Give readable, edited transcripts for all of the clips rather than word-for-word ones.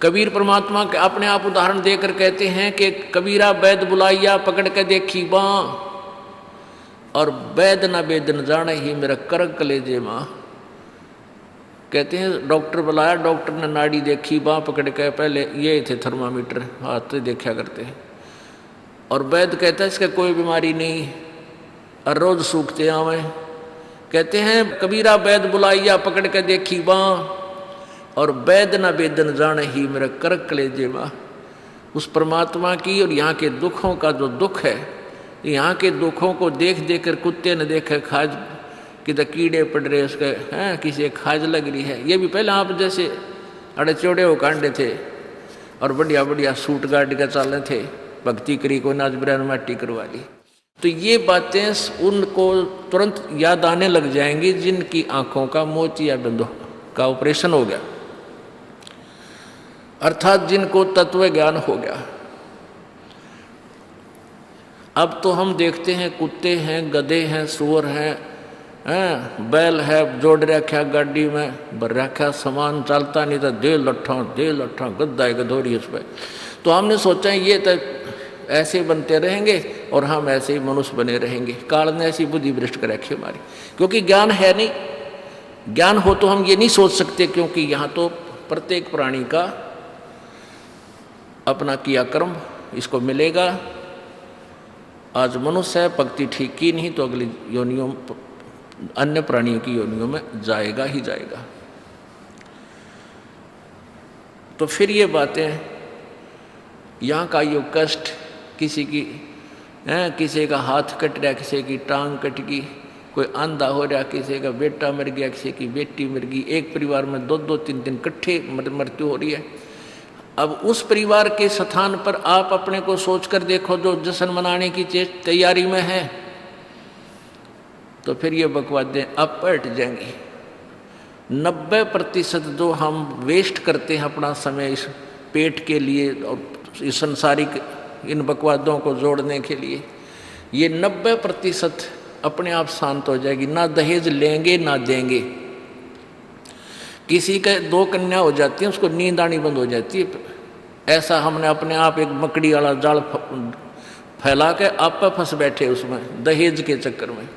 कबीर परमात्मा के अपने आप उदाहरण देकर कहते हैं कि कबीरा वैद बुलाइया पकड़ के देखी बाँ, और वैद न वेद न जाने ही मेरा करक कलेजे माँ। कहते हैं डॉक्टर बुलाया, डॉक्टर ने नाड़ी देखी, बाँ पकड़ के, पहले ये थे थर्मामीटर हाथ से देखा करते हैं, और वैद कहता है इसका कोई बीमारी नहीं और रोज सूखते आवे। कहते हैं कबीरा वैद बुलाइया पकड़ के देखी बाँ, और वैद न वेद न जाने ही मेरा करक कलेजे माँ। उस परमात्मा की और यहाँ के दुखों का जो दुख है, यहाँ के दुखों को देख देख कर कुत्ते ने देखे खाज कि तो कीड़े पड़ रहे उसके हैं, किसी खाज लग रही है। ये भी पहले आप जैसे अड़े चौड़े हो कांडे थे और बढ़िया बढ़िया सूट गाड़ के चाले थे, भक्ति करी को नाच बिरान माटी करवा ली। तो ये बातें उनको तुरंत याद आने लग जाएंगी जिनकी आंखों का मोतिया बिंदु का ऑपरेशन हो गया, अर्थात जिनको तत्व ज्ञान हो गया। अब तो हम देखते हैं कुत्ते हैं, गधे हैं, सुअर हैं, बैल है, जोड़ रखा गाड़ी में भर रखा सामान, चलता नहीं था, दे लट्ठा गद्दा है गधोरी उस पर। तो हमने सोचा ये तो ऐसे बनते रहेंगे और हम ऐसे ही मनुष्य बने रहेंगे। काल ने ऐसी बुद्धि भ्रष्ट कर रखी हमारी, क्योंकि ज्ञान है नहीं। ज्ञान हो तो हम ये नहीं सोच सकते, क्योंकि यहाँ तो प्रत्येक प्राणी का अपना किया कर्म इसको मिलेगा। आज मनुष्य है, भक्ति ठीक की नहीं तो अगली योनियों अन्य प्राणियों की योनियों में जाएगा ही जाएगा। तो फिर ये बातें, यहाँ का यो कष्ट, किसी की किसी का हाथ कट रहा, किसी की टांग कट गई, कोई अंधा हो रहा, किसी का बेटा मर गया, किसी की बेटी मर गई, एक परिवार में 2-2 3-3 इकट्ठे मृत्यु हो रही है। अब उस परिवार के स्थान पर आप अपने को सोचकर देखो जो जश्न मनाने की तैयारी में है, तो फिर ये बकवादें अब पलट जाएंगी। 90% जो हम वेस्ट करते हैं अपना समय इस पेट के लिए और इस संसारिक इन बकवादों को जोड़ने के लिए, ये 90% अपने आप शांत हो जाएगी। ना दहेज लेंगे ना देंगे। किसी के 2 कन्या हो जाती है, उसको नींद आनी बंद हो जाती है। ऐसा हमने अपने आप एक मकड़ी वाला जाल फैला के आप पे फंस बैठे उसमें दहेज के चक्कर में,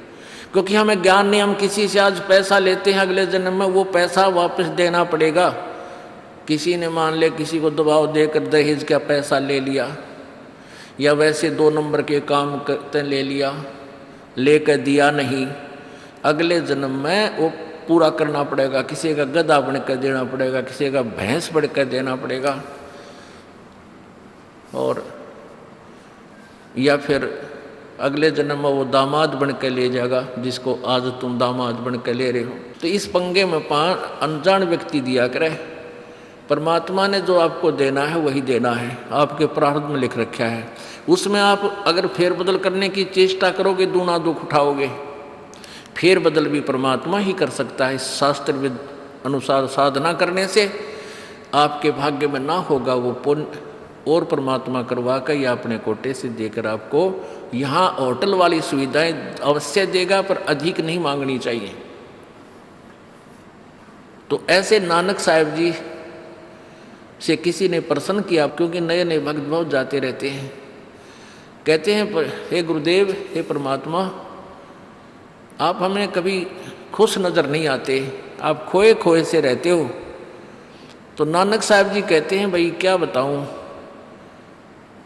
क्योंकि हमें ज्ञान नहीं। हम किसी से आज पैसा लेते हैं, अगले जन्म में वो पैसा वापस देना पड़ेगा। किसी ने मान ले किसी को दबाव देकर दहेज का पैसा ले लिया, या वैसे 2 नंबर के काम करते ले लिया, लेकर दिया नहीं, अगले जन्म में वो पूरा करना पड़ेगा। किसी का गधा बन कर देना पड़ेगा, किसी का भैंस बन कर देना पड़ेगा, और या फिर अगले जन्म में वो दामाद बन कर ले जाएगा जिसको आज तुम दामाद बन कर ले रहे हो। तो इस पंगे में अनजान व्यक्ति दिया करे। परमात्मा ने जो आपको देना है वही देना है, आपके प्रारब्ध में लिख रखा है। उसमें आप अगर फेरबदल करने की चेष्टा करोगे दूना दुख उठाओगे। फेरबदल भी परमात्मा ही कर सकता है। शास्त्र अनुसार साधना करने से आपके भाग्य में ना होगा वो पुण्य, और परमात्मा करवा कर या अपने कोटे से देकर आपको यहाँ होटल वाली सुविधाएं अवश्य देगा, पर अधिक नहीं मांगनी चाहिए। तो ऐसे नानक साहब जी से किसी ने प्रश्न किया, क्योंकि नए नए भक्त बहुत जाते रहते हैं। कहते हैं हे गुरुदेव, हे परमात्मा, आप हमें कभी खुश नजर नहीं आते, आप खोए खोए से रहते हो। तो नानक साहब जी कहते हैं भाई क्या बताऊं।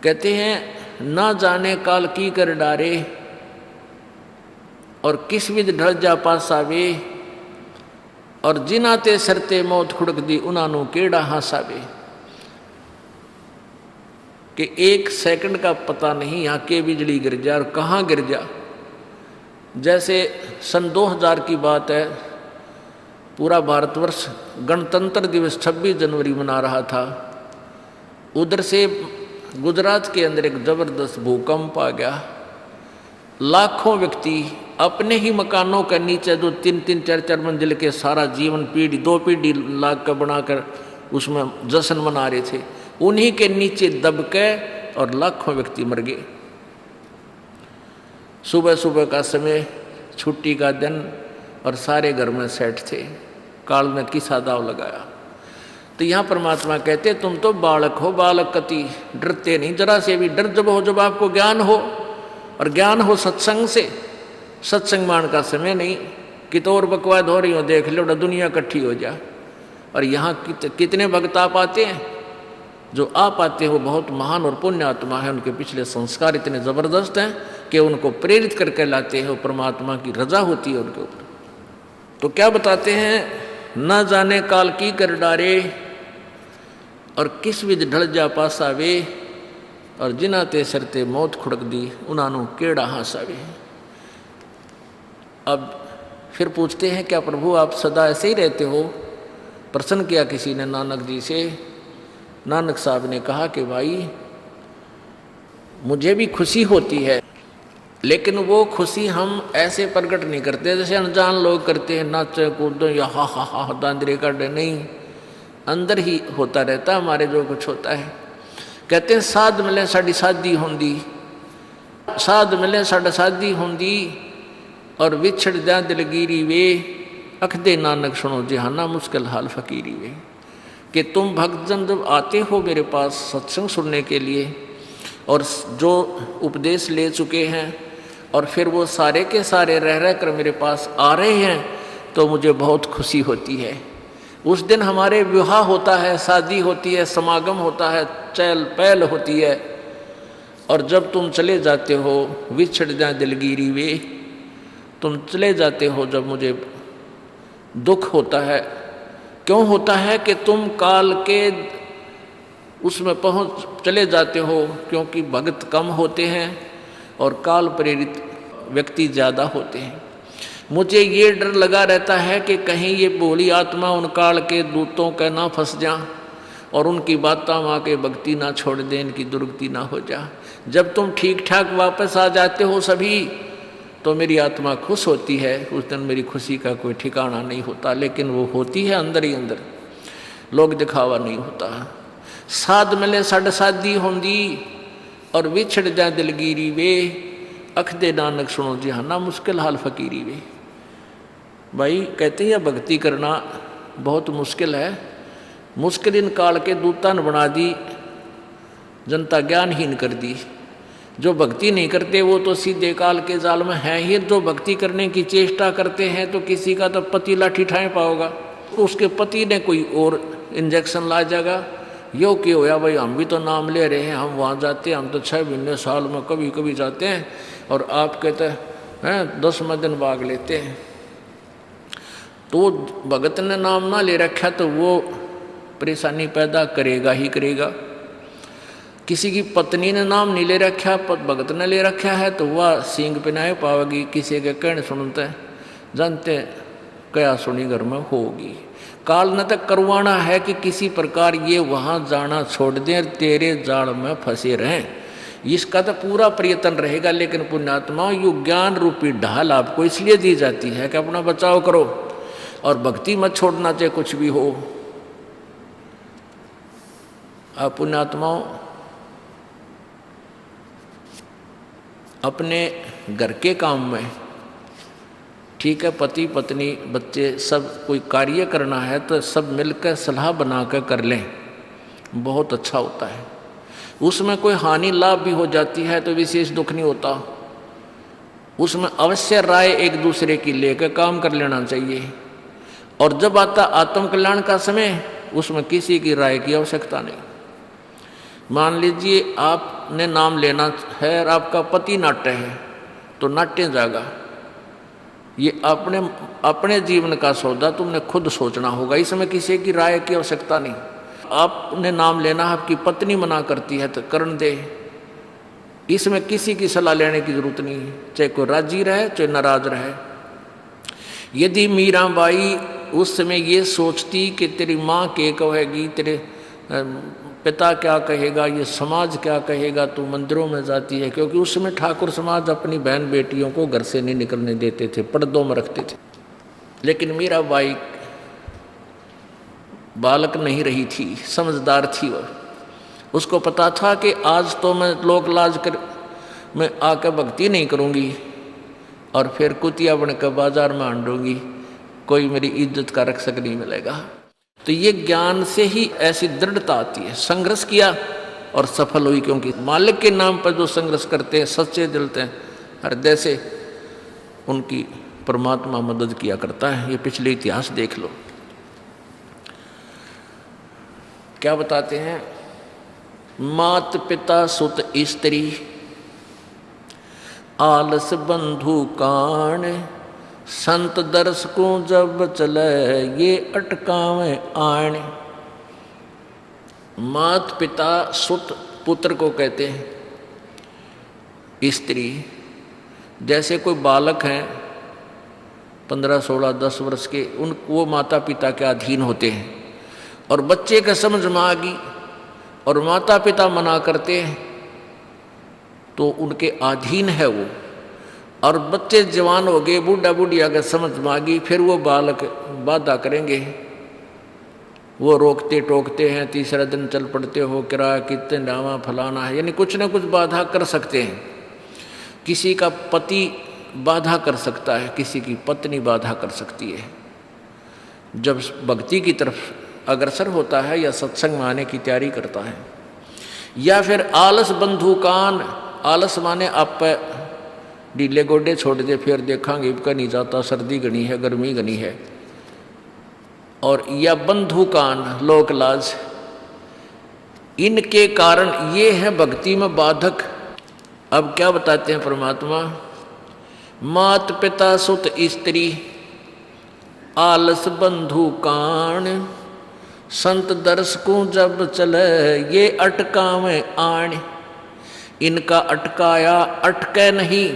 कहते हैं ना जाने काल की कर डारे, और किस विध ढल जा पासावे, और जिनाते सरते मौत खुड़क दी उनानू केड़ा हासावे। कि 1 सेकंड का पता नहीं यहाँ के बिजली गिर जा और कहाँ गिर जा। जैसे सन 2000 की बात है, पूरा भारतवर्ष गणतंत्र दिवस 26 जनवरी मना रहा था। उधर से गुजरात के अंदर एक जबरदस्त भूकंप आ गया। लाखों व्यक्ति अपने ही मकानों के नीचे जो 3-3 4-4 मंजिल के सारा जीवन पीढ़ी 2 पीढ़ी लाख का बनाकर उसमें जश्न मना रहे थे, उन्हीं के नीचे दब के और लाखों व्यक्ति मर गए। सुबह सुबह का समय, छुट्टी का दिन, और सारे घर में सेट थे। काल ने किसा दाव लगाया। तो यहाँ परमात्मा कहते तुम तो बालक हो, बालक कति डरते नहीं जरा से भी। डर जब हो जब आपको ज्ञान हो, और ज्ञान हो सत्संग से। सत्संग मान का समय नहीं कि तो और बकवाद हो रही हो, देख लो दुनिया इकट्ठी हो जा। और यहाँ कितने भक्त आ पाते हैं, जो आ पाते हैं वो बहुत महान और पुण्य आत्मा है, उनके पिछले संस्कार इतने ज़बरदस्त हैं कि उनको प्रेरित करके लाते हैं, वो परमात्मा की रजा होती है उनके ऊपर। तो क्या बताते हैं, न जाने काल की कर डारे, और किस विध ढल जा पासावे, और जिना ते सरते मौत खुड़क दी, उन्होंने केड़ा हासावे। अब फिर पूछते हैं क्या प्रभु आप सदा ऐसे ही रहते हो? प्रश्न किया किसी ने नानक जी से। नानक साहब ने कहा कि भाई मुझे भी खुशी होती है, लेकिन वो खुशी हम ऐसे प्रकट नहीं करते जैसे अनजान लोग करते हैं, नाचे कूदो या हा हा हा दांदरे काटे। नहीं, अंदर ही होता रहता है हमारे जो कुछ होता है। कहते हैं साध मिले साड़ी शादी होंदी, साध मिले साड़ा शादी होंदी, और विछड़ जा दिलगिरी वे, अखदे नानक सुनो जहाना मुश्किल हाल फकीरी वे। कि तुम भक्तजन जब आते हो मेरे पास सत्संग सुनने के लिए, और जो उपदेश ले चुके हैं, और फिर वो सारे के सारे रह कर मेरे पास आ रहे हैं, तो मुझे बहुत खुशी होती है। उस दिन हमारे विवाह होता है, शादी होती है, समागम होता है, चहल पहल होती है। और जब तुम चले जाते हो, विछड़ जा दिलगिरी वे, तुम चले जाते हो जब मुझे दुख होता है। क्यों होता है कि तुम काल के उसमें पहुंच चले जाते हो, क्योंकि भक्त कम होते हैं और काल प्रेरित व्यक्ति ज़्यादा होते हैं। मुझे ये डर लगा रहता है कि कहीं ये भोली आत्मा उन काल के दूतों का ना फंस जा, और उनकी बातों माँ के भक्ति ना छोड़ दे, इनकी दुर्गति ना हो जा। जब तुम ठीक ठाक वापस आ जाते हो सभी, तो मेरी आत्मा खुश होती है। उस दिन मेरी खुशी का कोई ठिकाना नहीं होता, लेकिन वो होती है अंदर ही अंदर, लोग दिखावा नहीं होता। साध मिले साड़ शादी होंदी, और विछड़ जा दिलगिरी वे, अखदे नानक सुनो जहाना मुश्किल हाल फकीरी वे। भाई कहते हैं भक्ति करना बहुत मुश्किल है। मुश्किल इन काल के दूता ने बना दी, जनता ज्ञानहीन कर दी। जो भक्ति नहीं करते वो तो सीधे काल के जाल में हैं ही। जो भक्ति करने की चेष्टा करते हैं तो किसी का तो पति लाठी ठाए पाओगा, तो उसके पति ने कोई और इंजेक्शन ला जाएगा। यो कि होया भाई हम भी तो नाम ले रहे हैं, हम वहाँ जाते हैं, हम तो 6 महीने साल में कभी कभी जाते हैं, और आप कहते हैं 10वें दिन भाग लेते हैं। तो भगत ने नाम ना ले रखा तो वो परेशानी पैदा करेगा ही करेगा। किसी की पत्नी ने नाम नहीं ले रखा, भगत ने ले रखा है, तो वह सींग पिनाए पावेगी। किसी के कहने सुनते जानते क्या सुनी घर में होगी। काल न तक करवाना है कि किसी प्रकार ये वहाँ जाना छोड़ दें, तेरे जाल में फंसे रहें। इसका तो पूरा प्रयत्न रहेगा। लेकिन पुण्यात्मा यु ज्ञान रूपी ढाल आपको इसलिए दी जाती है कि अपना बचाव करो, और भक्ति मत छोड़ना चाहे कुछ भी हो। आप पुण्यात्माओं अपने घर के काम में, ठीक है, पति पत्नी बच्चे सब कोई कार्य करना है तो सब मिलकर सलाह बनाकर कर लें, बहुत अच्छा होता है। उसमें कोई हानि लाभ भी हो जाती है तो विशेष दुख नहीं होता। उसमें अवश्य राय एक दूसरे की लेकर काम कर लेना चाहिए। और जब आता आत्म कल्याण का समय, उसमें किसी की राय की आवश्यकता नहीं। मान लीजिए आपने नाम लेना है और आपका पति नाट्य है, तो नाट्य जाएगा। ये अपने जीवन का सौदा तुमने खुद सोचना होगा, इसमें किसी की राय की आवश्यकता नहीं। आपने नाम लेना, आपकी पत्नी मना करती है तो करन दे, इसमें किसी की सलाह लेने की जरूरत नहीं, चाहे कोई राजी रहे चाहे नाराज रहे। यदि मीराबाई उस समय ये सोचती कि तेरी माँ क्या कहेगी, तेरे पिता क्या कहेगा, ये समाज क्या कहेगा, तू मंदिरों में जाती है, क्योंकि उस समय ठाकुर समाज अपनी बहन बेटियों को घर से नहीं निकलने देते थे, पर्दों में रखते थे। लेकिन मीराबाई बालक नहीं रही थी, समझदार थी। वह उसको पता था कि आज तो मैं लोक लाज कर मैं आकर भक्ति नहीं करूँगी और फिर कुतिया बनकर बाजार में आंडूंगी, कोई मेरी इज्जत का रक्षक नहीं मिलेगा। तो ये ज्ञान से ही ऐसी दृढ़ता आती है। संघर्ष किया और सफल हुई, क्योंकि मालिक के नाम पर जो संघर्ष करते हैं सच्चे दिल से हृदय से, उनकी परमात्मा मदद किया करता है। ये पिछले इतिहास देख लो। क्या बताते हैं? मात पिता सुत स्त्री आलस बंधु कान, संत दर्श को जब चले ये अटकावे आण। मात पिता सुत पुत्र को कहते हैं। स्त्री जैसे कोई बालक हैं 15, 16, 10 वर्ष के, वो माता पिता के अधीन होते हैं। और बच्चे का समझ में आ गई और माता पिता मना करते हैं तो उनके अधीन है वो। और बच्चे जवान हो गए, बूढ़ा बुढ़िया का समझ में आ गई, फिर वो बालक बाधा करेंगे, वो रोकते टोकते हैं। तीसरा दिन चल पड़ते हो, किराया कितने डावा फलाना है, यानी कुछ न कुछ बाधा कर सकते हैं। किसी का पति बाधा कर सकता है, किसी की पत्नी बाधा कर सकती है। जब भक्ति की तरफ अग्रसर होता है या सत्संग में आने की तैयारी करता है। या फिर आलस बंधु कान, आलस माने आप ढीले गोडे छोड़ दे, फिर देखांगे इबका नहीं जाता, सर्दी घनी है, गर्मी घनी है। और या बंधु कान, लोक लाज, इनके कारण ये है भक्ति में बाधक। अब क्या बताते हैं परमात्मा? मात पिता सुत स्त्री आलस बंधु कान, संत दर्श को जब चले ये अटकावे आण। इनका अटकाया अटके नहीं,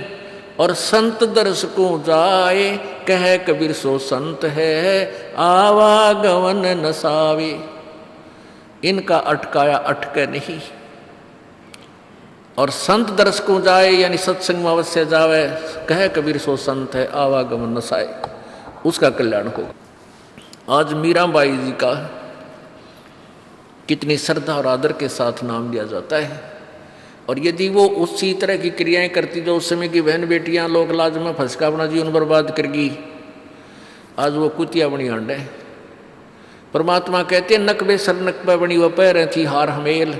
और संत दर्श को जाए कह कबीर सो संत है आवागमन नसावे। इनका अटकाया अटके नहीं, और संत दर्श को जाए यानी सत्संग में अवश्य जावे, कह कबीर सो संत है आवागमन नसाए, उसका कल्याण होगा। आज मीराबाई जी का कितनी श्रद्धा और आदर के साथ नाम लिया जाता है। और यदि वो उसी तरह की क्रियाएं करती जो उस समय की बहन बेटियां लोक लाज में फंस का अपना जीवन बर्बाद करगी, आज वो कुतिया बनी आंड है। परमात्मा कहते हैं नकबे सर नकबा बनी वह पैर थी हार हमेल,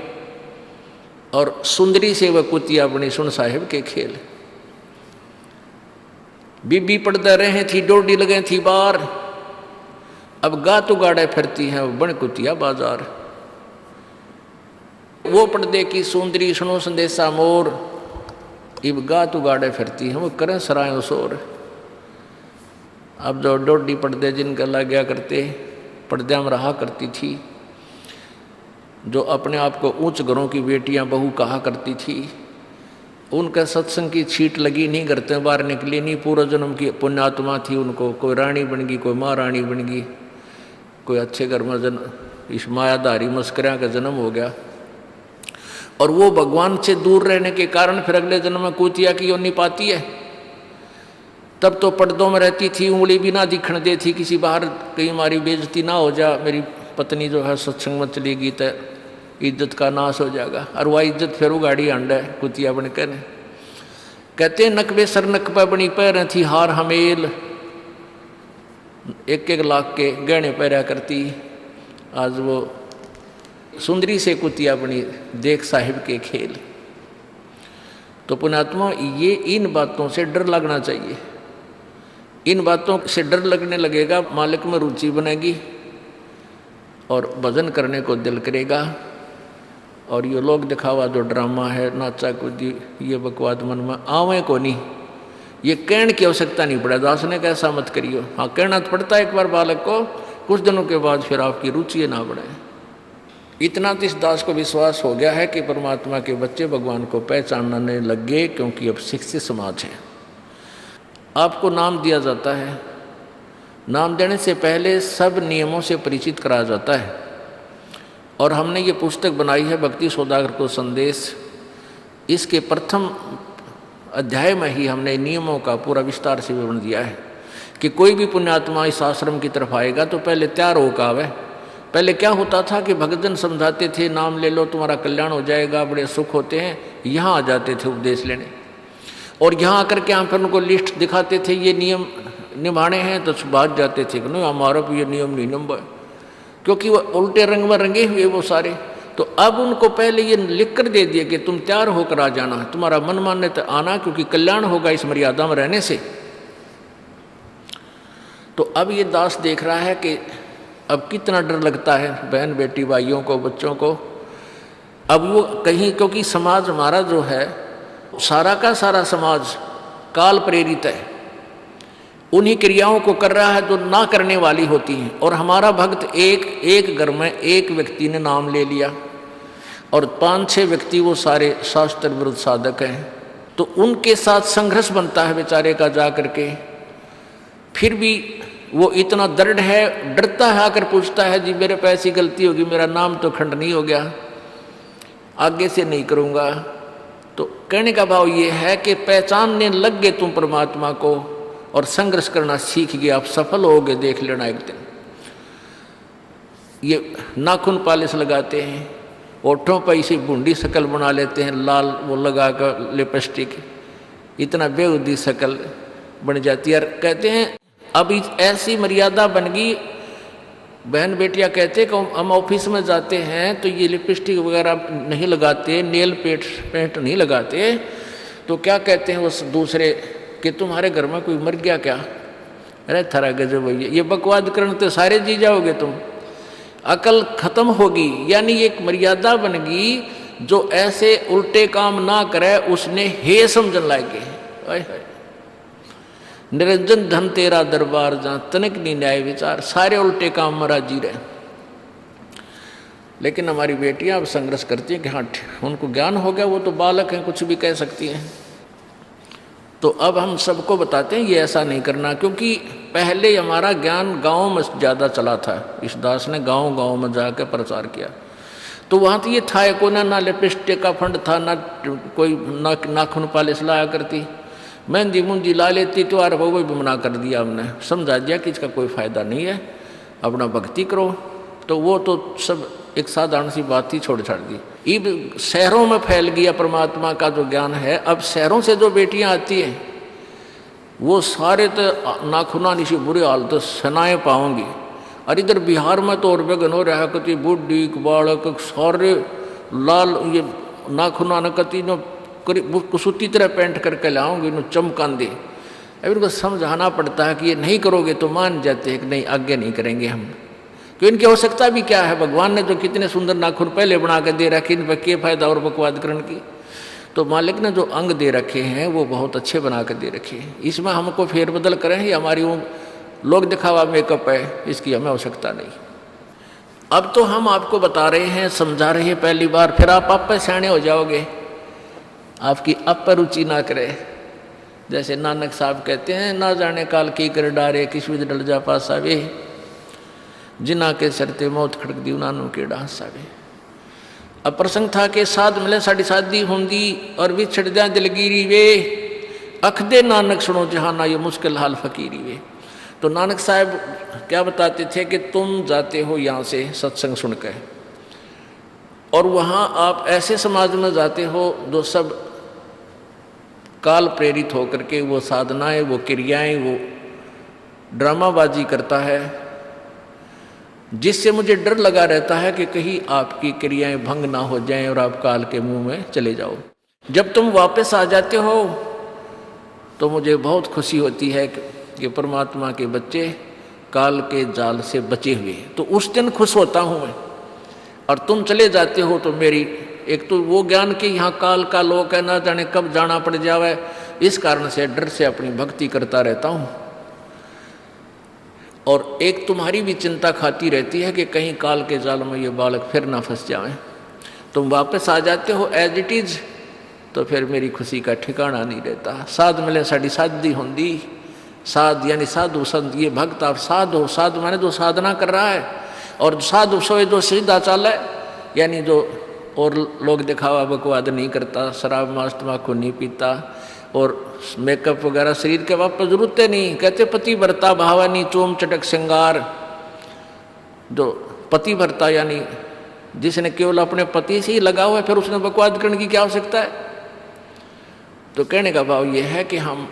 और सुंदरी से वह कुतिया बनी सुन साहिब के खेल। बीबी पड़दा रहे थी डोडी लगे थी बार, अब गा तो गाड़े फिरती हैं बन कुतिया बाजार। वो पर्दे की सुंदरी सुनो संदेशा मोर, इब गा तो गाड़े फिरती हैं वो करें सराय शोर। अब जो डोडी पर्दे जिनका लग गया करते, पर्दे में रहा करती थी, जो अपने आप को ऊंच घरों की बेटियां बहू कहा करती थी, उनका सत्संग की छीट लगी नहीं, करते बाहर निकली नहीं। पूर्व जन्म की पुण्यात्मा थी, उनको कोई रानी बन गई, कोई महारानी बन गई, कोई अच्छे घर में इस मायाधारी मस्करिया का जन्म हो गया। और वो भगवान से दूर रहने के कारण फिर अगले जन्म में कुतिया की योनि पाती है। तब तो पर्दों में रहती थी, उंगली भी ना दिखने देती, किसी बाहर कहीं हमारी बेइज्जती ना हो जा, मेरी पत्नी जो है सत्संग में चलेगी तो इज्जत का नाश हो जाएगा। और वह इज्जत फिर उगाड़ी अंडा है कुतिया बनकर। कहते नकबे सर नकबा बनी पैर थी हार हमेल, 1-1 लाख के गहने पहरा करती, आज वो सुंदरी से कुतिया बनी देख साहिब के खेल। तो पुण्यात्मा ये इन बातों से डर लगना चाहिए। इन बातों से डर लगने लगेगा, मालिक में रुचि बनेगी और भजन करने को दिल करेगा। और ये लोग दिखावा जो ड्रामा है, नाचा कूदी, ये बकवाद मन में आवे को नहीं, ये कहने की आवश्यकता नहीं पड़ा। दास ने कैसा मत करियो, हाँ कहना तो पड़ता है एक बार बालक को, कुछ दिनों के बाद फिर आपकी रुचि ना बढ़े। इतना तो इस दास को विश्वास हो गया है कि परमात्मा के बच्चे भगवान को पहचानने लग गए, क्योंकि अब शिक्षित समाज है। आपको नाम दिया जाता है, नाम देने से पहले सब नियमों से परिचित कराया जाता है। और हमने ये पुस्तक बनाई है भक्ति सौदागर को संदेश, इसके प्रथम अध्याय में ही हमने नियमों का पूरा विस्तार से विवरण दिया है कि कोई भी पुण्यात्मा इस आश्रम की तरफ आएगा तो पहले तैयार होकर आवे। पहले क्या होता था कि भक्तजन समझाते थे नाम ले लो तुम्हारा कल्याण हो जाएगा, बड़े सुख होते हैं, यहाँ आ जाते थे उपदेश लेने। और यहाँ आकर के हम फिर उनको लिस्ट दिखाते थे, ये नियम निभाने हैं, तो बात जाते थे कि नहीं हमारा भी ये नियम नहीं नंबर। क्योंकि वो उल्टे रंग में रंगे हुए वो सारे। तो अब उनको पहले ये लिख कर दे दिया कि तुम तैयार होकर आ जाना, तुम्हारा मन मानने तो आना, क्योंकि कल्याण होगा इस मर्यादा में रहने से। तो अब ये दास देख रहा है कि अब कितना डर लगता है बहन बेटी भाइयों को, बच्चों को। अब वो कहीं, क्योंकि समाज हमारा जो है सारा का सारा समाज काल प्रेरित है, उन्हीं क्रियाओं को कर रहा है जो ना करने वाली होती हैं। और हमारा भक्त एक घर में एक व्यक्ति ने नाम ले लिया और 5-6 व्यक्ति वो सारे शास्त्र विरुद्ध साधक हैं, तो उनके साथ संघर्ष बनता है बेचारे का जा करके। फिर भी वो इतना दृढ़ है, डरता है, आकर पूछता है जी मेरे पे ऐसी गलती होगी, मेरा नाम तो खंडनी हो गया, आगे से नहीं करूँगा। तो कहने का भाव ये है कि पहचानने लग गए तुम परमात्मा को और संघर्ष करना सीख गए, आप सफल होगे, देख लेना एक दिन। ये नाखून पालिश लगाते हैं, ओठों पर इसी बूंदी शकल बना लेते हैं, लाल वो लगा कर लिपस्टिक, इतना बेहुदी शकल बन जाती है। कहते हैं अब ऐसी मर्यादा बन गई, बहन बेटियां कहते हैं कि हम ऑफिस में जाते हैं तो ये लिपस्टिक वगैरह नहीं लगाते, नेल पेंट नहीं लगाते, तो क्या कहते हैं उस दूसरे कि तुम्हारे घर में कोई मर गया क्या? अरे थारा गजब भैया, ये बकवाद करने तो सारे जी जाओगे तुम, अकल खत्म होगी। यानी एक मर्यादा बन गई, जो ऐसे उल्टे काम ना करे उसने हे समझन लागे। निरंजन धन तेरा दरबार जहाँ तनिक नहीं न्याय विचार, सारे उल्टे काम में राजी रहे। लेकिन हमारी बेटियां अब संघर्ष करती हैं कि हाँ उनको ज्ञान हो गया, वो तो बालक हैं, कुछ भी कह सकती हैं। तो अब हम सबको बताते हैं ये ऐसा नहीं करना, क्योंकि पहले हमारा ज्ञान गाँव में ज़्यादा चला था। इस दास ने गाँव में जाकर प्रचार किया, तो वहाँ तो ये था को ना लिपस्टिक का फंड था, ना कोई नाखून पालिश लाया करती, मेहंदी मुंदी ला लेती, तो यार वो भी मना कर दिया हमने, समझा दिया कि इसका कोई फ़ायदा नहीं है, अपना भक्ति करो। तो वो तो सब एक साधारण सी बात ही छोड़ छाड़ दी। अब शहरों में फैल गया परमात्मा का जो ज्ञान है। अब शहरों से जो बेटियां आती हैं वो सारे तो नाखुना निशी बुरे हाल तो सनाए पाओगी। और इधर बिहार में तो और बेगन हो रहा कति बुढ़ी बालक सारे लाल ये नाखुना न कति न कुसुती तरह पेंट करके लाओगे, न चमकान दे। अब इनको समझाना पड़ता है कि ये नहीं करोगे तो मान जाते हैं कि नहीं आगे नहीं करेंगे हम, क्यों इनकी आवश्यकता भी क्या है? भगवान ने जो कितने सुंदर नाखून पहले बना के दे रखे, इन पर क्या फायदा और बकवाद करने की? तो मालिक ने जो अंग दे रखे हैं वो बहुत अच्छे बना के दे रखे हैं, इसमें हमको फेरबदल करें, ये हमारी वो लोग दिखावा मेकअप है, इसकी हमें आवश्यकता नहीं। अब तो हम आपको बता रहे हैं, समझा रहे हैं पहली बार, फिर आप पे सियाने हो जाओगे, आपकी अब पर रुचि ना करे। जैसे नानक साहब कहते हैं, ना जाने काल की कर डारे, किस विध डल जा पासा वे, जिना के सरते मौत खड़क दी नानू के डांसा वे। अब प्रसंग था कि साध मिले साड़ी शादी होंगी और भी छड़ जा दिलगिरी वे, अख दे नानक सुनो जहाना ये मुश्किल हाल फकीरी वे। तो नानक साहब क्या बताते थे कि तुम जाते हो यहाँ से सत्संग सुनकर, और वहाँ आप ऐसे समाज में जाते हो जो सब काल प्रेरित होकर के वो साधनाएं, वो क्रियाएं, वो ड्रामाबाजी करता है, जिससे मुझे डर लगा रहता है कि कहीं आपकी क्रियाएं भंग ना हो जाएं और आप काल के मुंह में चले जाओ। जब तुम वापस आ जाते हो तो मुझे बहुत खुशी होती है कि परमात्मा के बच्चे काल के जाल से बचे हुए, तो उस दिन खुश होता हूँ मैं। और तुम चले जाते हो तो मेरी एक तो वो ज्ञान कि यहाँ काल का लोक है, ना जाने कब जाना पड़ जावे, इस कारण से डर से अपनी भक्ति करता रहता हूँ। और एक तुम्हारी भी चिंता खाती रहती है कि कहीं काल के जाल में ये बालक फिर ना फंस जाए। तुम वापस आ जाते हो एज इट इज, तो फिर मेरी खुशी का ठिकाना नहीं रहता। साध मिले साड़ी शादी होंगी, साध यानी साधु संत, ये भक्त आप साध हो, साधु माने जो साधना कर रहा है, और साधु सोए जो सीधा चाल है, यानी जो और लोग दिखावा बकवाद नहीं करता, शराब मांस तम्बाकू नहीं पीता, और मेकअप वगैरह शरीर के वापस जरूरत नहीं। कहते पति भरता भावानी चोम चटक श्रृंगार, जो पति भरता यानी जिसने केवल अपने पति से ही लगा हुआ है, फिर उसने बकवाद करने की क्या आवश्यकता है? तो कहने का भाव यह है कि हम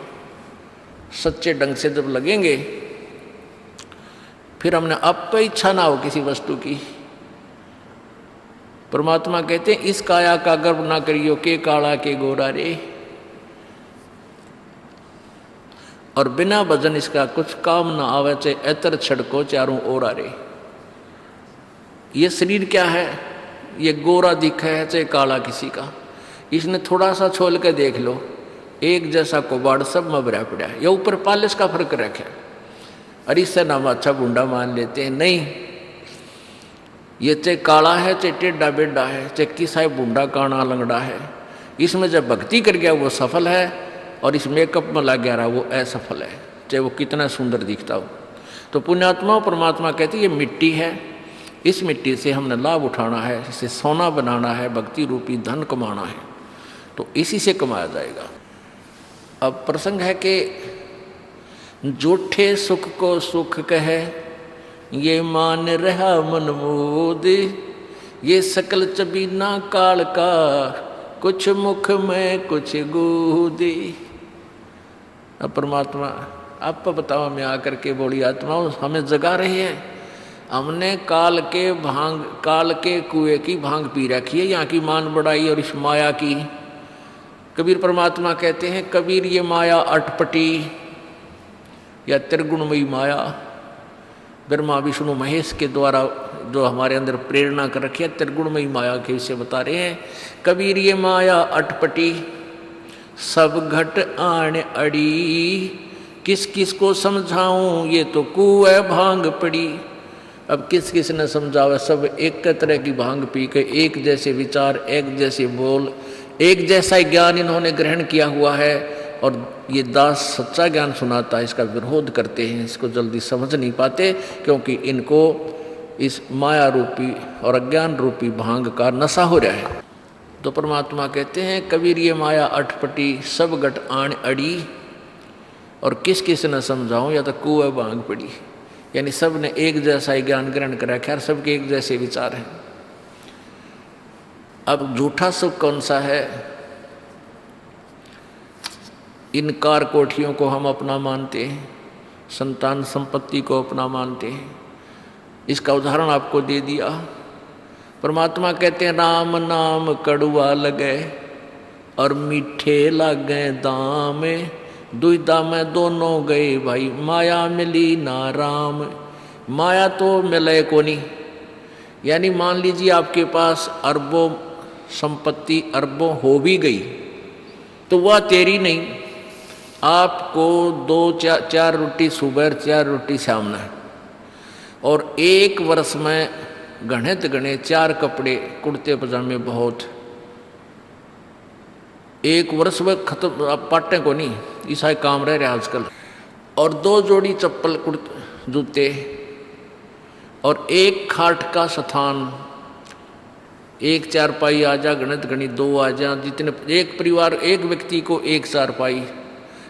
सच्चे ढंग से जब लगेंगे, फिर हमने अब तो इच्छा ना हो किसी वस्तु की। परमात्मा कहते हैं इस काया का गर्व ना करियो के काला के गोरा रे, और बिना भजन इसका कुछ काम ना आवे, चाहे एतर छड़को चारों ओर रे। ये शरीर क्या है, ये गोरा दिखा है चाहे काला किसी का, इसने थोड़ा सा छोल के देख लो, एक जैसा कोबाड़ सब में भरा पड़ा है। ये ऊपर पालिश का फर्क रखे, और इससे नाम अच्छा बूंदा मान लेते हैं। नहीं, ये चाहे काला है चाहे टेढ़ा बेढ़ा है, चाहे किसा बूंदा काना लंगड़ा है, इसमें जब भक्ति कर गया वो सफल है, और इस मेकअप में लग गया रहा वो असफल है, चाहे वो कितना सुंदर दिखता हो। तो पुण्यात्मा परमात्मा कहते ये मिट्टी है, इस मिट्टी से हमने लाभ उठाना है, इसे सोना बनाना है, भक्ति रूपी धन कमाना है, तो इसी से कमाया जाएगा। अब प्रसंग है कि जूठे सुख को सुख कहे, ये मान रहा मन मोद, ये सकल चबीना काल का, कुछ मुख में कुछ गोदी। अब परमात्मा आप बताओ, मैं आकर के बोली आत्माओं हमें जगा रही है, हमने काल के कुएं की भांग पी रखी है, यहाँ की मान बढ़ाई और इस माया की। कबीर परमात्मा कहते हैं कबीर ये माया अटपटी या त्रिगुणमयी माया, ब्रह्मा विष्णु महेश के द्वारा जो हमारे अंदर प्रेरणा कर रखी है, त्रिगुणमयी माया के विषय बता रहे हैं। कबीर ये माया अटपटी सब घट आण अड़ी, किस किस को समझाऊं ये तो कुएं भांग पड़ी। अब किस किस ने समझावा, सब एक तरह की भांग पी के एक जैसे विचार, एक जैसे बोल, एक जैसा ज्ञान इन्होंने ग्रहण किया हुआ है, और ये दास सच्चा ज्ञान सुनाता है इसका विरोध करते हैं, इसको जल्दी समझ नहीं पाते, क्योंकि इनको इस माया रूपी और अज्ञान रूपी भांग का नशा हो रहा है। तो परमात्मा कहते हैं कबीर ये माया अटपटी सब घट आण अड़ी, और किस किस न समझाऊं या तो कुएं भांग पड़ी, यानी सब ने एक जैसा ही ज्ञान ग्रहण कर रखा है, सबके एक जैसे विचार हैं। अब झूठा सुख कौन सा है, इन कार कोठियों को हम अपना मानते हैं, संतान संपत्ति को अपना मानते हैं। इसका उदाहरण आपको दे दिया। परमात्मा कहते हैं राम नाम कड़ुआ लगे और मीठे लागे दाम, दुविधा में दोनों गए भाई, माया मिली ना राम। माया तो मिले को नहीं, यानी मान लीजिए आपके पास अरबों संपत्ति अरबों हो भी गई तो वह तेरी नहीं, आपको 2-4 रोटी सुबह 4 रोटी शाम है, और एक वर्ष में गणे 4 कपड़े कुर्ते पजामे बहुत, एक वर्ष में खत्म। अब पाटे को नहीं, ऐसा काम रह रहा आजकल, और 2 जोड़ी चप्पल कुर्ते जूते, और एक खाट का स्थान, एक चारपाई आ जा, गणित 2 आ जा, जितने एक परिवार एक व्यक्ति को एक चारपाई।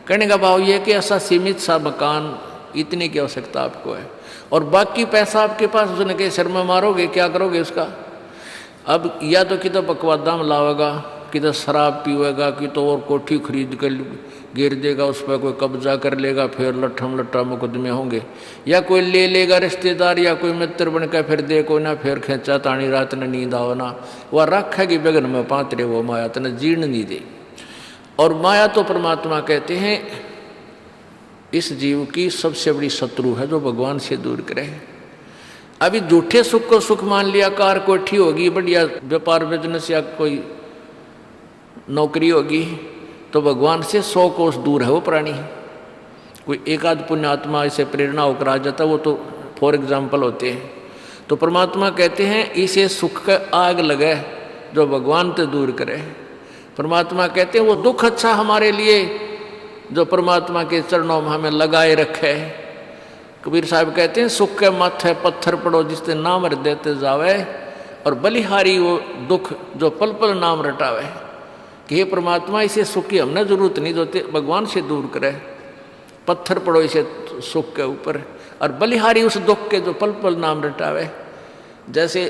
कहने का भाव यह कि ऐसा सीमित सा मकान, इतने की आवश्यकता आपको है, और बाकी पैसा आपके पास उसने के सिर में मारोगे, क्या करोगे उसका। अब या तो कि तो बकवादा में लावेगा, कि तो शराब पीवेगा, कि तो और कोठी खरीद कर गिर देगा, उस पर कोई कब्जा कर लेगा, फिर लट्ठा मुकदमे होंगे, या कोई ले लेगा रिश्तेदार या कोई मित्र बन कर फिर देखो ना, फिर खेचा तानी रात ने नींद आओ ना, वह रखेगी बगन में पात्रे, वो माया तने जीर्ण नहीं दे। और माया तो परमात्मा कहते हैं इस जीव की सबसे बड़ी शत्रु है, जो भगवान से दूर करे। अभी झूठे सुख को सुख मान लिया, कार कोठी होगी, बढ़िया व्यापार बिजनेस या कोई नौकरी होगी, तो भगवान से 100 कोस दूर है वो प्राणी। कोई एक आध पुण्यात्मा इसे प्रेरणा होकर आ जाता, वो तो फॉर एग्जाम्पल होते हैं। तो परमात्मा कहते हैं इसे सुख का आग लगे जो भगवान से दूर करे। परमात्मा कहते हैं वो दुख अच्छा हमारे लिए जो परमात्मा के चरणों में हमें लगाए रखे। कबीर साहब कहते हैं सुख के माथे पत्थर पड़ो जिससे नाम रट देते जावे, और बलिहारी वो दुख जो पल पल नाम रटावे। कि हे परमात्मा इसे सुख की हमने जरूरत नहीं, जो भगवान से दूर करे। पत्थर पड़ो इसे सुख के ऊपर, और बलिहारी उस दुख के जो पल पल नाम रटावे। जैसे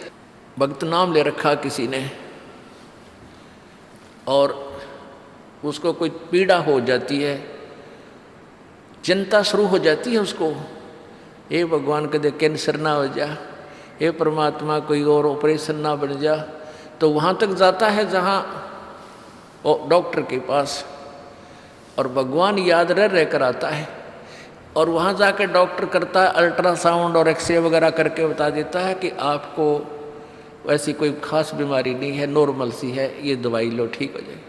भक्त नाम ले रखा किसी ने और उसको कोई पीड़ा हो जाती है, चिंता शुरू हो जाती है उसको, ये भगवान कदे कैंसर ना हो जा, ये परमात्मा कोई और ऑपरेशन ना बन जा। तो वहाँ तक जाता है जहाँ डॉक्टर के पास, और भगवान याद रह कर आता है, और वहाँ जाकर डॉक्टर करता है अल्ट्रासाउंड और एक्सरे वगैरह करके बता देता है कि आपको ऐसी कोई खास बीमारी नहीं है, नॉर्मल सी है, ये दवाई लो ठीक हो जाएगी।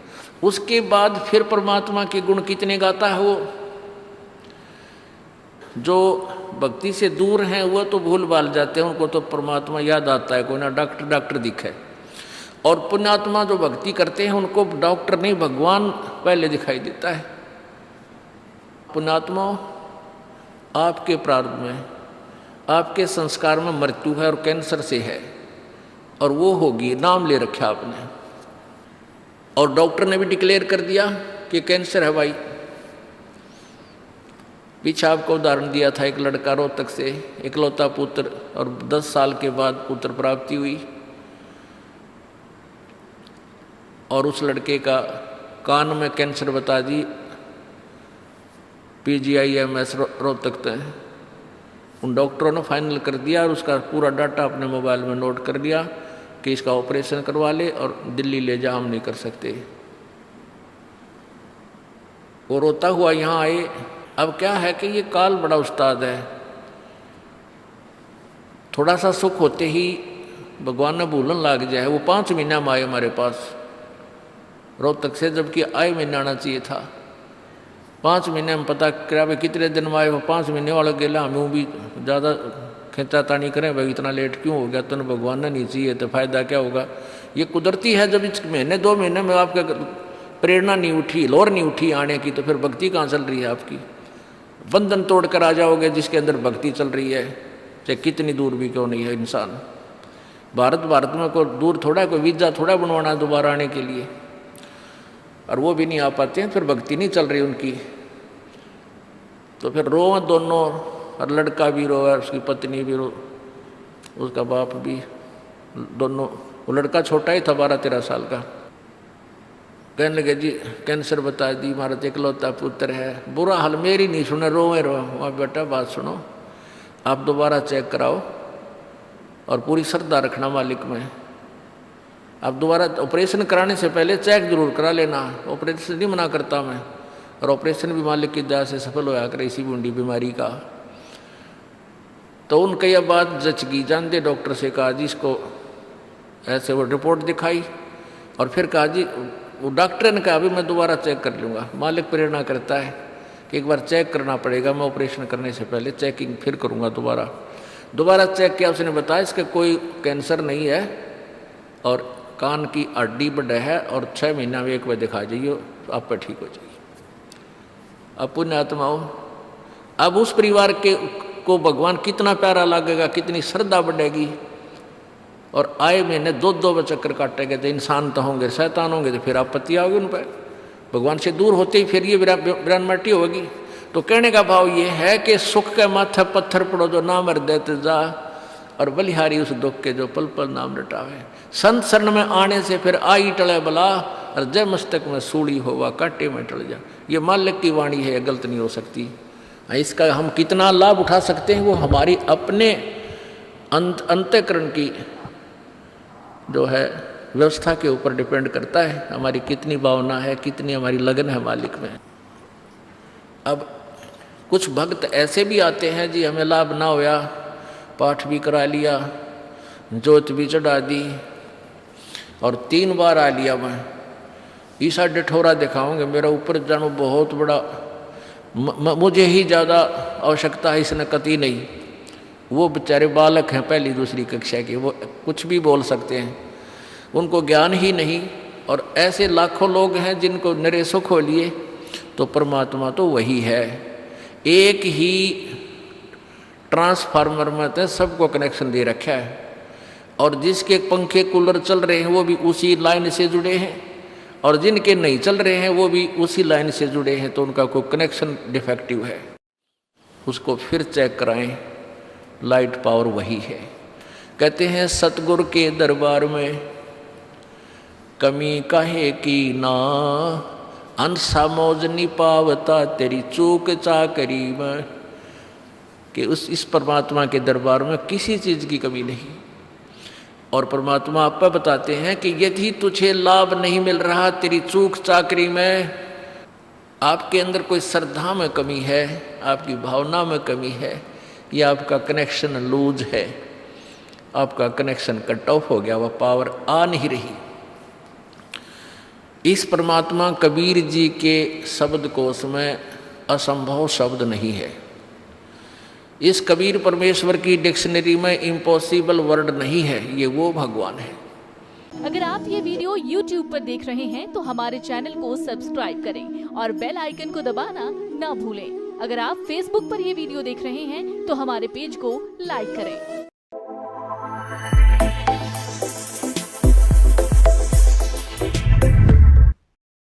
उसके बाद फिर परमात्मा के गुण कितने गाता है वो। जो भक्ति से दूर हैं वो तो भूल भाल जाते हैं, उनको तो परमात्मा याद आता है, कोई ना डॉक्टर दिखे। और पुण्यात्मा जो भक्ति करते हैं उनको डॉक्टर नहीं भगवान पहले दिखाई देता है। पुण्यात्मा, आपके प्रारब्ध में, आपके संस्कार में मृत्यु है और कैंसर से है, और वो होगी, नाम ले रखा आपने, और डॉक्टर ने भी डिक्लेयर कर दिया कि कैंसर है भाई। पीछे आपको उदाहरण दिया था, एक लड़का रोहतक से, इकलौता पुत्र, और 10 साल के बाद पुत्र प्राप्ति हुई, और उस लड़के का कान में कैंसर बता दी, PGIMS रोहतक तक। उन डॉक्टरों ने फाइनल कर दिया और उसका पूरा डाटा अपने मोबाइल में नोट कर लिया कि इसका ऑपरेशन करवा ले और दिल्ली ले जा, हम नहीं कर सकते। वो रोता हुआ यहाँ आए। अब क्या है कि ये काल बड़ा उस्ताद है, थोड़ा सा सुख होते ही भगवान ने भूलन लाग जाए। वो 5 महीना में आए हमारे पास रोहतक से, जबकि आए महीना आना चाहिए था। 5 महीने में पता करा भाई कितने दिन में आए, वो 5 महीने वाला गेला। हमें भी ज़्यादा खींचातानी करें भाई इतना लेट क्यों हो गया, तो भगवान ने नहीं चाहिए तो फायदा क्या होगा। ये कुदरती है, जब इस महीने 2 महीने में आपका प्रेरणा नहीं उठी, लोर नहीं उठी आने की, तो फिर भक्ति कहाँ चल रही है आपकी। बंधन तोड़ कर आ जाओगे जिसके अंदर भक्ति चल रही है, चाहे कितनी दूर भी क्यों नहीं है इंसान। भारत में कोई दूर थोड़ा, कोई वीज़ा थोड़ा बनवाना दोबारा आने के लिए, और वो भी नहीं आ पाते हैं, फिर भक्ति नहीं चल रही उनकी। तो फिर रो दोनों, और लड़का भी रो और उसकी पत्नी भी रो, उसका बाप भी, दोनों। वो लड़का छोटा ही था, 12-13 साल का। कहने लगे जी कैंसर बता दी, हमारा इकलौता पुत्र है। बुरा हाल, मेरी नहीं सुने, रोए रो। वहाँ बेटा बात सुनो, आप दोबारा चेक कराओ और पूरी श्रद्धा रखना मालिक में। आप दोबारा ऑपरेशन कराने से पहले चेक जरूर करा लेना, ऑपरेशन नहीं मना करता मैं, और ऑपरेशन भी मालिक की दया से सफल होया करे इसी बूंदी बीमारी का। तो उनके यह बात जच गई, जानते डॉक्टर से कहा जी इसको ऐसे, वो रिपोर्ट दिखाई, और फिर कहा जी, वो डॉक्टर ने कहा अभी मैं दोबारा चेक कर लूँगा। मालिक प्रेरणा करता है कि एक बार चेक करना पड़ेगा, मैं ऑपरेशन करने से पहले चेकिंग फिर करूँगा। दोबारा चेक किया, उसने बताया इसका कोई कैंसर नहीं है, और कान की हड्डी बढ़े है, और 6 महीना में एक बार दिखा जाइए, आप पर ठीक हो जाइए। अब पुण्यात्माओं, अब उस परिवार को भगवान कितना प्यारा लगेगा, कितनी श्रद्धा बढ़ेगी। और आए महीने 2 चक्कर काटेंगे, तो इंसान तो होंगे, शैतान होंगे, तो फिर आपत्ति आओगी उन पर। भगवान से दूर होते ही फिर ये विरानमाटी होगी। तो कहने का भाव ये है कि सुख के माथे पत्थर पड़ो जो नाम हृदय जा, और बलिहारी उस दुख के जो पल पल नाम रटावे। संत शरण में आने से फिर आई टले बला, और जय मस्तक में सूड़ी होवा काटे में टल जा। ये मालिक की वाणी है, गलत नहीं हो सकती। इसका हम कितना लाभ उठा सकते हैं वो हमारी अपने अंतःकरण की जो है व्यवस्था के ऊपर डिपेंड करता है। हमारी कितनी भावना है, कितनी हमारी लगन है मालिक में। अब कुछ भक्त ऐसे भी आते हैं जी, हमें लाभ ना होया, पाठ भी करा लिया, जोत भी चढ़ा दी, और 3 बार आ लिया मैं, ईसा डठोरा दिखाऊंगे, मेरा ऊपर जानो बहुत बड़ा, मुझे ही ज़्यादा आवश्यकता है, इसने कती नहीं। वो बेचारे बालक हैं 1ली 2री कक्षा के, वो कुछ भी बोल सकते हैं, उनको ज्ञान ही नहीं। और ऐसे लाखों लोग हैं जिनको निरे सुख हो लिए। तो परमात्मा तो वही है, एक ही ट्रांसफार्मर में तो सबको कनेक्शन दे रखा है, और जिसके पंखे कूलर चल रहे हैं वो भी उसी लाइन से जुड़े हैं, और जिनके नहीं चल रहे हैं वो भी उसी लाइन से जुड़े हैं। तो उनका कोई कनेक्शन डिफेक्टिव है, उसको फिर चेक कराएं, लाइट पावर वही है। कहते हैं सतगुरु के दरबार में कमी काहे की ना, अंसा मौज नहीं पावता तेरी चूक चाकरी में। कि इस परमात्मा के दरबार में किसी चीज़ की कमी नहीं। और परमात्मा आपको बताते हैं कि यदि तुझे लाभ नहीं मिल रहा तेरी चूक चाकरी में, आपके अंदर कोई श्रद्धा में कमी है, आपकी भावना में कमी है, या आपका कनेक्शन लूज है, आपका कनेक्शन कट ऑफ हो गया, वह पावर आ नहीं रही। इस परमात्मा कबीर जी के शब्द कोश में असंभव शब्द नहीं है। इस कबीर परमेश्वर की डिक्शनरी में इम्पॉसिबल वर्ड नहीं है, ये वो भगवान है। अगर आप ये वीडियो YouTube पर देख रहे हैं तो हमारे चैनल को सब्सक्राइब करें और बेल आइकन को दबाना ना भूलें। अगर आप Facebook पर ये वीडियो देख रहे हैं तो हमारे पेज को लाइक करें।